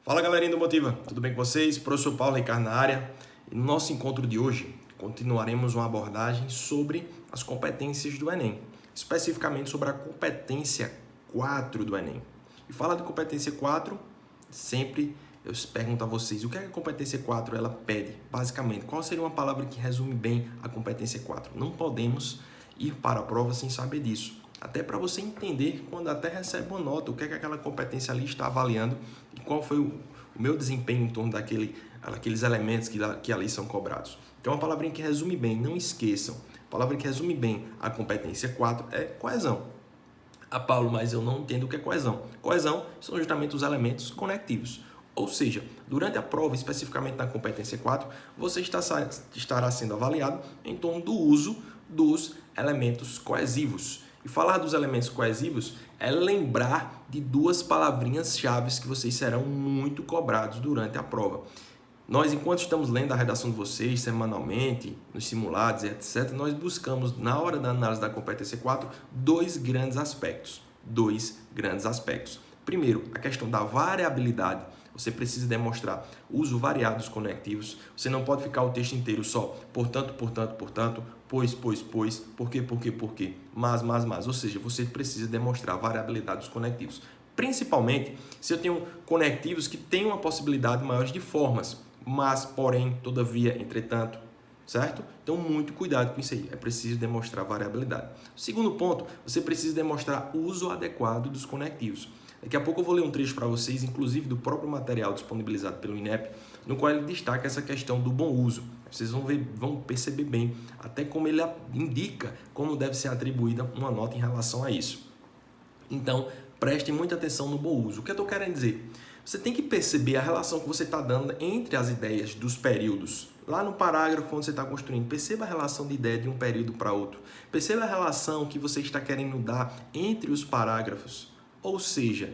Fala galerinha do Motiva, tudo bem com vocês? Professor Paulo Ricardo na área. E no nosso encontro de hoje, continuaremos uma abordagem sobre as competências do Enem, especificamente sobre a competência 4 do Enem. E fala de competência 4, sempre eu pergunto a vocês, o que é que a competência 4 ela pede? Basicamente, qual seria uma palavra que resume bem a competência 4? Não podemos ir para a prova sem saber disso. Até para você entender quando até recebe uma nota, o que é que aquela competência ali está avaliando e qual foi o meu desempenho em torno daqueles elementos que ali são cobrados. Então, uma palavrinha que resume bem, não esqueçam, a palavra que resume bem a competência 4 é coesão. Ah, Paulo, mas eu não entendo o que é coesão. Coesão são justamente os elementos conectivos. Ou seja, durante a prova, especificamente na competência 4, você estará sendo avaliado em torno do uso dos elementos coesivos. E falar dos elementos coesivos é lembrar de duas palavrinhas-chave que vocês serão muito cobrados durante a prova. Nós, enquanto estamos lendo a redação de vocês semanalmente, nos simulados e etc., nós buscamos, na hora da análise da competência 4, dois grandes aspectos. Primeiro, a questão da variabilidade. Você precisa demonstrar uso variado dos conectivos. Você não pode ficar o texto inteiro só portanto, pois, porque, mas. Ou seja, você precisa demonstrar variabilidade dos conectivos. Principalmente se eu tenho conectivos que têm uma possibilidade maior de formas, mas, porém, todavia, entretanto, certo? Então, muito cuidado com isso aí. É preciso demonstrar variabilidade. Segundo ponto, você precisa demonstrar uso adequado dos conectivos. Daqui a pouco eu vou ler um trecho para vocês, inclusive do próprio material disponibilizado pelo INEP, no qual ele destaca essa questão do bom uso. Vocês vão perceber bem até como ele indica como deve ser atribuída uma nota em relação a isso. Então, prestem muita atenção no bom uso. O que eu estou querendo dizer? Você tem que perceber a relação que você está dando entre as ideias dos períodos. Lá no parágrafo, quando você está construindo, perceba a relação de ideia de um período para outro. Perceba a relação que você está querendo dar entre os parágrafos. Ou seja,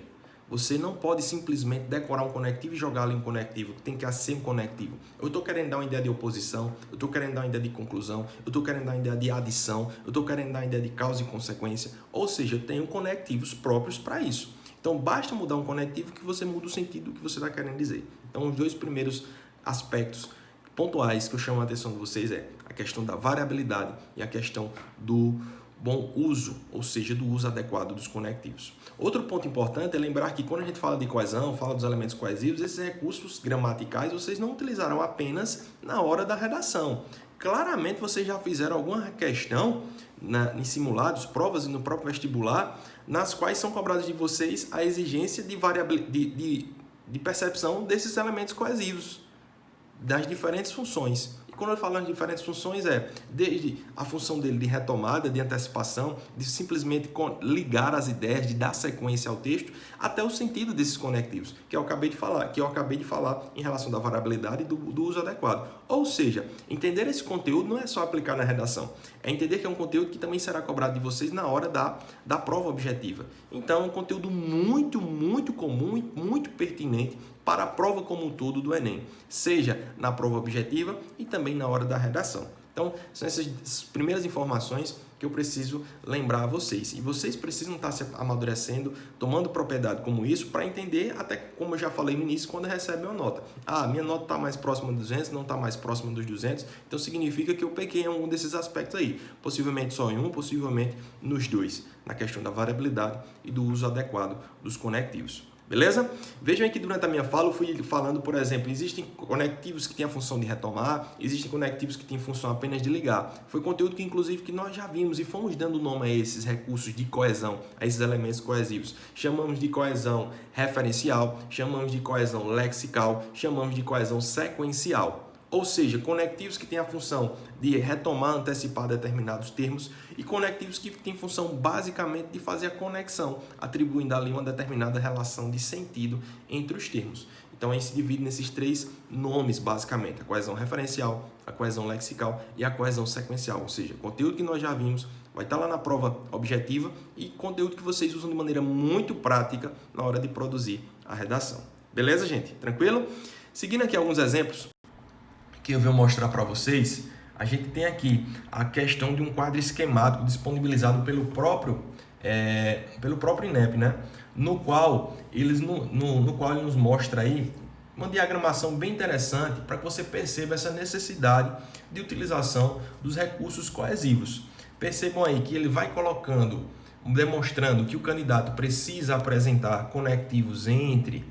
você não pode simplesmente decorar um conectivo e jogar ali um conectivo, tem que ser um conectivo. Eu estou querendo dar uma ideia de oposição, eu estou querendo dar uma ideia de conclusão, eu estou querendo dar uma ideia de adição, eu estou querendo dar uma ideia de causa e consequência. Ou seja, eu tenho conectivos próprios para isso. Então, basta mudar um conectivo que você muda o sentido do que você está querendo dizer. Então, os dois primeiros aspectos pontuais que eu chamo a atenção de vocês é a questão da variabilidade e a questão do bom uso, ou seja, do uso adequado dos conectivos. Outro ponto importante é lembrar que quando a gente fala de coesão, fala dos elementos coesivos, esses recursos gramaticais vocês não utilizarão apenas na hora da redação. Claramente vocês já fizeram alguma questão em simulados, provas e no próprio vestibular, nas quais são cobradas de vocês a exigência de percepção desses elementos coesivos, das diferentes funções. E quando eu falo em diferentes funções, desde a função dele de retomada, de antecipação, de simplesmente ligar as ideias, de dar sequência ao texto, até o sentido desses conectivos, que eu acabei de falar em relação da variabilidade e do uso adequado. Ou seja, entender esse conteúdo não é só aplicar na redação, é entender que é um conteúdo que também será cobrado de vocês na hora da prova objetiva. Então, é um conteúdo muito, muito comum e muito pertinente para a prova como um todo do Enem, seja na prova objetiva e também na hora da redação. Então, são essas primeiras informações que eu preciso lembrar a vocês. E vocês precisam estar se amadurecendo, tomando propriedade como isso, para entender, até como eu já falei no início, quando recebe uma nota. Ah, minha nota está mais próxima dos 200, não está mais próxima dos 200, então significa que eu pequei em algum desses aspectos aí. Possivelmente só em um, possivelmente nos dois, na questão da variabilidade e do uso adequado dos conectivos. Beleza? Vejam aí que durante a minha fala eu fui falando, por exemplo, existem conectivos que têm a função de retomar, existem conectivos que têm função apenas de ligar. Foi conteúdo que, inclusive, que nós já vimos e fomos dando nome a esses recursos de coesão, a esses elementos coesivos. Chamamos de coesão referencial, chamamos de coesão lexical, chamamos de coesão sequencial. Ou seja, conectivos que têm a função de retomar, antecipar determinados termos e conectivos que têm função basicamente de fazer a conexão, atribuindo ali uma determinada relação de sentido entre os termos. Então, aí se divide nesses três nomes, basicamente, a coesão referencial, a coesão lexical e a coesão sequencial. Ou seja, conteúdo que nós já vimos vai estar lá na prova objetiva e conteúdo que vocês usam de maneira muito prática na hora de produzir a redação. Beleza, gente? Tranquilo? Seguindo aqui alguns exemplos que eu vou mostrar para vocês, a gente tem aqui a questão de um quadro esquemático disponibilizado pelo próprio INEP, né? no qual ele nos mostra aí uma diagramação bem interessante para que você perceba essa necessidade de utilização dos recursos coesivos. Percebam aí que ele vai colocando, demonstrando que o candidato precisa apresentar conectivos entre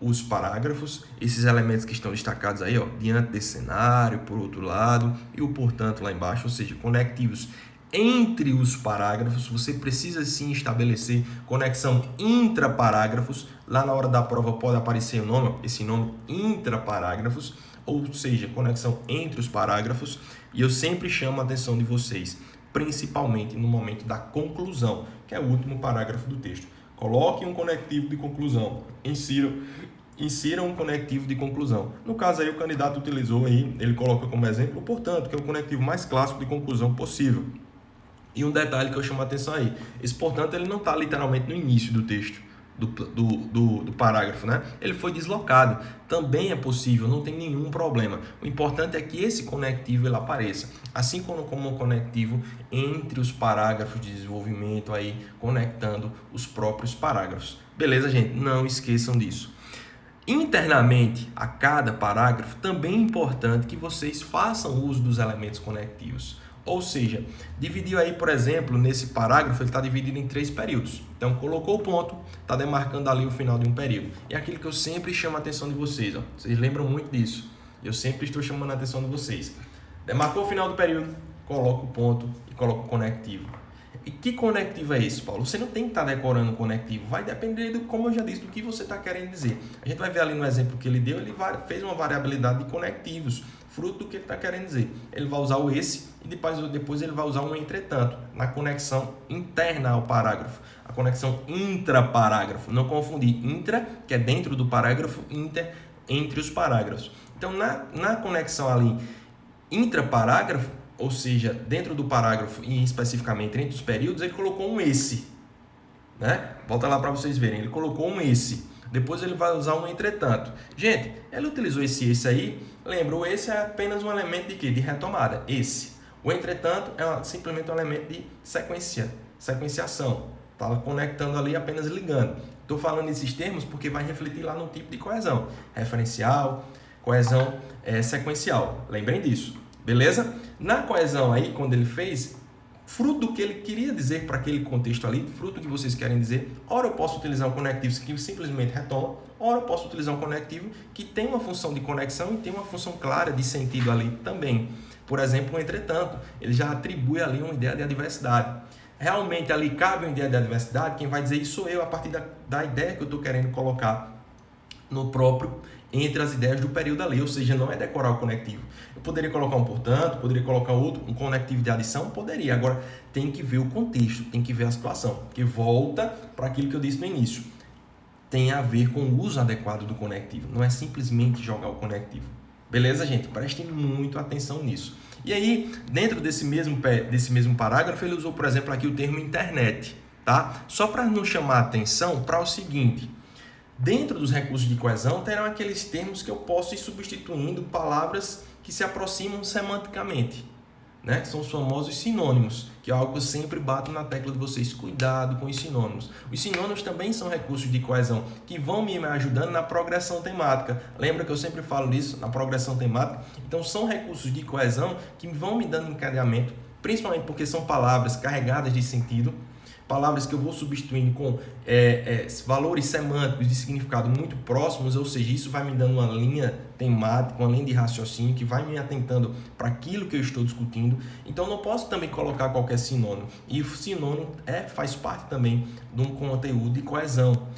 os parágrafos, esses elementos que estão destacados aí, ó, diante desse cenário, por outro lado, e o portanto lá embaixo, ou seja, conectivos entre os parágrafos. Você precisa sim estabelecer conexão intraparágrafos. Lá na hora da prova pode aparecer esse nome intraparágrafos, ou seja, conexão entre os parágrafos. E eu sempre chamo a atenção de vocês, principalmente no momento da conclusão, que é o último parágrafo do texto. Coloque um conectivo de conclusão, insira um conectivo de conclusão. No caso aí o candidato utilizou aí, ele coloca como exemplo, portanto, que é o conectivo mais clássico de conclusão possível. E um detalhe que eu chamo a atenção aí, esse portanto ele não está literalmente no início do texto, do parágrafo, né? Ele foi deslocado, também é possível, não tem nenhum problema. O importante é que esse conectivo ele apareça, assim como um conectivo entre os parágrafos de desenvolvimento aí, conectando os próprios parágrafos. Beleza, gente? Não esqueçam disso. Internamente a cada parágrafo, também é importante que vocês façam uso dos elementos conectivos. Ou seja, dividiu aí, por exemplo, nesse parágrafo, ele está dividido em 3 períodos. Então, colocou o ponto, está demarcando ali o final de um período. E é aquilo que eu sempre chamo a atenção de vocês. Ó. Vocês lembram muito disso. Eu sempre estou chamando a atenção de vocês. Demarcou o final do período, coloca o ponto e coloca o conectivo. E que conectivo é esse, Paulo? Você não tem que estar decorando o conectivo. Vai depender, como eu já disse, do que você está querendo dizer. A gente vai ver ali no exemplo que ele deu, ele fez uma variabilidade de conectivos, fruto do que ele está querendo dizer. Ele vai usar o esse e depois ele vai usar um entretanto, na conexão interna ao parágrafo. A conexão intraparágrafo. Não confundir intra, que é dentro do parágrafo, inter, entre os parágrafos. Então, na conexão ali intraparágrafo, ou seja, dentro do parágrafo e especificamente entre os períodos, ele colocou um esse, né? Volta lá para vocês verem, ele colocou um esse. Depois ele vai usar um entretanto. Gente, ele utilizou esse aí, lembra, o esse é apenas um elemento de quê? De retomada, esse. O entretanto é simplesmente um elemento de sequenciação. Está conectando ali, apenas ligando. Estou falando esses termos porque vai refletir lá no tipo de coesão. Referencial, coesão sequencial. Lembrem disso. Beleza? Na coesão aí, quando ele fez, fruto do que ele queria dizer para aquele contexto ali, fruto do que vocês querem dizer, ora eu posso utilizar um conectivo que simplesmente retoma, ora eu posso utilizar um conectivo que tem uma função de conexão e tem uma função clara de sentido ali também. Por exemplo, um entretanto, ele já atribui ali uma ideia de adversidade. Realmente ali cabe uma ideia de adversidade, quem vai dizer isso sou eu a partir da ideia que eu estou querendo colocar no próprio entre as ideias do período ali, ou seja, não é decorar o conectivo. Eu poderia colocar um portanto, poderia colocar outro, um conectivo de adição, poderia. Agora, tem que ver o contexto, tem que ver a situação, porque volta para aquilo que eu disse no início. Tem a ver com o uso adequado do conectivo, não é simplesmente jogar o conectivo. Beleza, gente? Prestem muito atenção nisso. E aí, dentro desse mesmo parágrafo, ele usou, por exemplo, aqui o termo internet, tá? Só para nos chamar a atenção para o seguinte: dentro dos recursos de coesão, terão aqueles termos que eu posso ir substituindo palavras que se aproximam semanticamente, né? Que são os famosos sinônimos, que é algo que eu sempre bato na tecla de vocês. Cuidado com os sinônimos. Os sinônimos também são recursos de coesão que vão me ajudando na progressão temática. Lembra que eu sempre falo disso, na progressão temática? Então, são recursos de coesão que vão me dando encadeamento, principalmente porque são palavras carregadas de sentido, palavras que eu vou substituindo com valores semânticos de significado muito próximos, ou seja, isso vai me dando uma linha temática, uma linha de raciocínio que vai me atentando para aquilo que eu estou discutindo. Então, não posso também colocar qualquer sinônimo. E o sinônimo faz parte também de um conteúdo de coesão.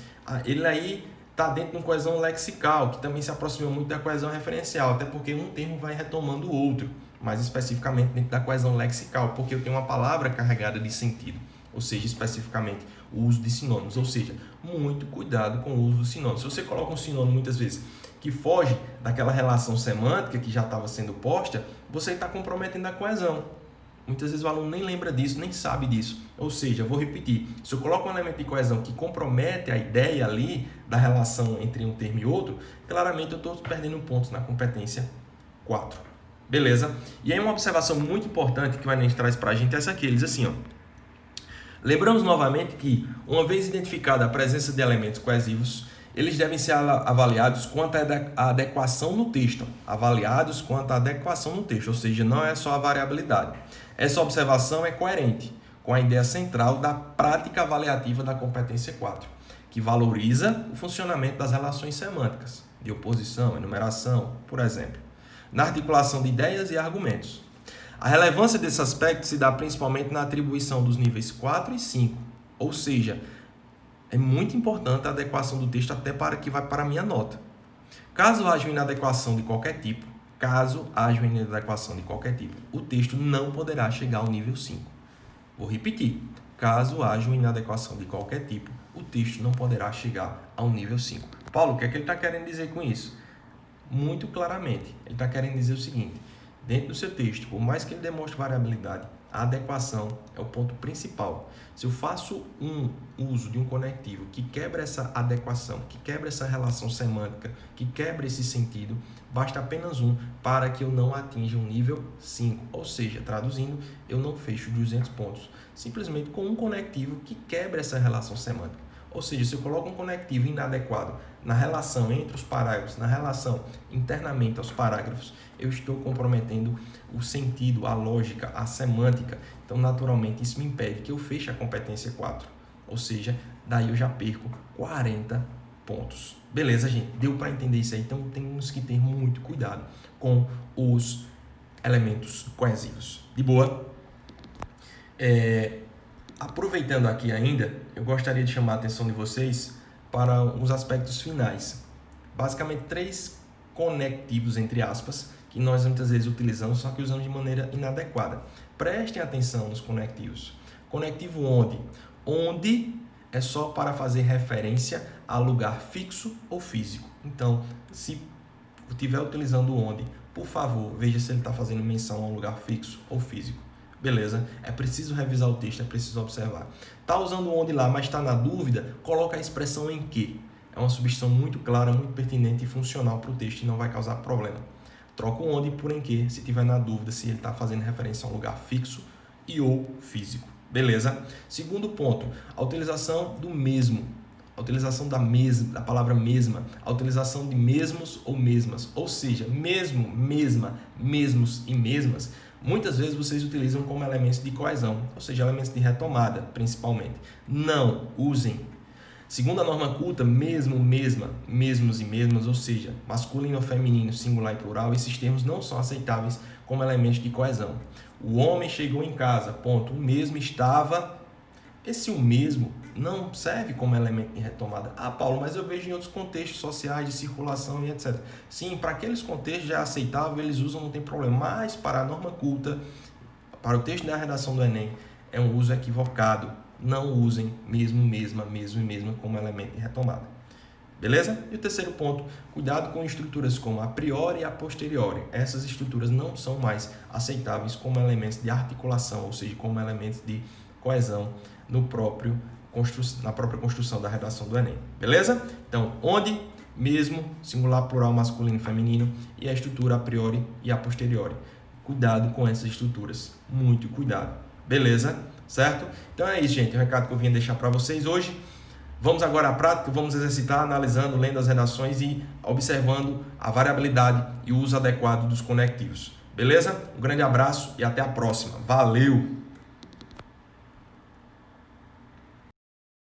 Ele aí está dentro de uma coesão lexical, que também se aproxima muito da coesão referencial, até porque um termo vai retomando o outro, mais especificamente dentro da coesão lexical, porque eu tenho uma palavra carregada de sentido. Ou seja, especificamente o uso de sinônimos, ou seja, muito cuidado com o uso dos sinônimos. Se você coloca um sinônimo muitas vezes que foge daquela relação semântica que já estava sendo posta, você está comprometendo a coesão. Muitas vezes o aluno nem lembra disso, nem sabe disso. Ou seja, eu vou repetir, se eu coloco um elemento de coesão que compromete a ideia ali da relação entre um termo e outro, claramente eu estou perdendo pontos na competência 4. Beleza? E aí uma observação muito importante que o Enem traz para a gente é essa aqui, ele diz assim, ó: Lembramos novamente que, uma vez identificada a presença de elementos coesivos, eles devem ser avaliados quanto à adequação no texto. Avaliados quanto à adequação no texto, ou seja, não é só a variabilidade. Essa observação é coerente com a ideia central da prática avaliativa da competência 4, que valoriza o funcionamento das relações semânticas, de oposição, enumeração, por exemplo, na articulação de ideias e argumentos. A relevância desse aspecto se dá principalmente na atribuição dos níveis 4 e 5, ou seja, é muito importante a adequação do texto até para que vai para a minha nota. Caso haja inadequação de qualquer tipo, o texto não poderá chegar ao nível 5. Vou repetir. Caso haja uma inadequação de qualquer tipo, o texto não poderá chegar ao nível 5. Paulo, o que é que ele está querendo dizer com isso? Muito claramente, ele está querendo dizer o seguinte: dentro do seu texto, por mais que ele demonstre variabilidade, a adequação é o ponto principal. Se eu faço um uso de um conectivo que quebra essa adequação, que quebra essa relação semântica, que quebra esse sentido, basta apenas um para que eu não atinja um nível 5. Ou seja, traduzindo, eu não fecho 200 pontos. Simplesmente com um conectivo que quebra essa relação semântica. Ou seja, se eu coloco um conectivo inadequado na relação entre os parágrafos, na relação internamente aos parágrafos, eu estou comprometendo o sentido, a lógica, a semântica. Então, naturalmente, isso me impede que eu feche a competência 4. Ou seja, daí eu já perco 40 pontos. Beleza, gente? Deu para entender isso aí? Então, temos que ter muito cuidado com os elementos coesivos. De boa? Aproveitando aqui ainda, eu gostaria de chamar a atenção de vocês para os aspectos finais. Basicamente, 3 conectivos, entre aspas, que nós muitas vezes utilizamos, só que usamos de maneira inadequada. Prestem atenção nos conectivos. Conectivo onde? Onde é só para fazer referência a lugar fixo ou físico. Então, se estiver utilizando onde, por favor, veja se ele está fazendo menção a um lugar fixo ou físico. Beleza? É preciso revisar o texto, é preciso observar. Está usando onde lá, mas está na dúvida, coloca a expressão em que. É uma substituição muito clara, muito pertinente e funcional para o texto e não vai causar problema. Troca o onde por em que, se tiver na dúvida se ele está fazendo referência a um lugar fixo e ou físico. Beleza? Segundo ponto, a utilização do mesmo. A utilização da palavra mesma. A utilização de mesmos ou mesmas. Ou seja, mesmo, mesma, mesmos e mesmas. Muitas vezes vocês utilizam como elementos de coesão, ou seja, elementos de retomada, principalmente. Não usem. Segundo a norma culta, mesmo, mesma, mesmos e mesmas, ou seja, masculino, feminino, singular e plural, esses termos não são aceitáveis como elementos de coesão. O homem chegou em casa, ponto. O mesmo estava. Esse o mesmo não serve como elemento de retomada. Ah, Paulo, mas eu vejo em outros contextos sociais, de circulação e etc. Sim, para aqueles contextos já é aceitável, eles usam, não tem problema. Mas para a norma culta, para o texto da redação do Enem, é um uso equivocado. Não usem mesmo, mesma, mesmo e mesma como elemento de retomada. Beleza? E o terceiro ponto, cuidado com estruturas como a priori e a posteriori. Essas estruturas não são mais aceitáveis como elementos de articulação, ou seja, como elementos de coesão na própria construção da redação do Enem. Beleza? Então, onde, mesmo, singular, plural, masculino e feminino, e a estrutura a priori e a posteriori. Cuidado com essas estruturas. Muito cuidado. Beleza? Certo? Então é isso, gente. O recado que eu vim deixar para vocês hoje. Vamos agora à prática, vamos exercitar analisando, lendo as redações e observando a variabilidade e o uso adequado dos conectivos. Beleza? Um grande abraço e até a próxima. Valeu!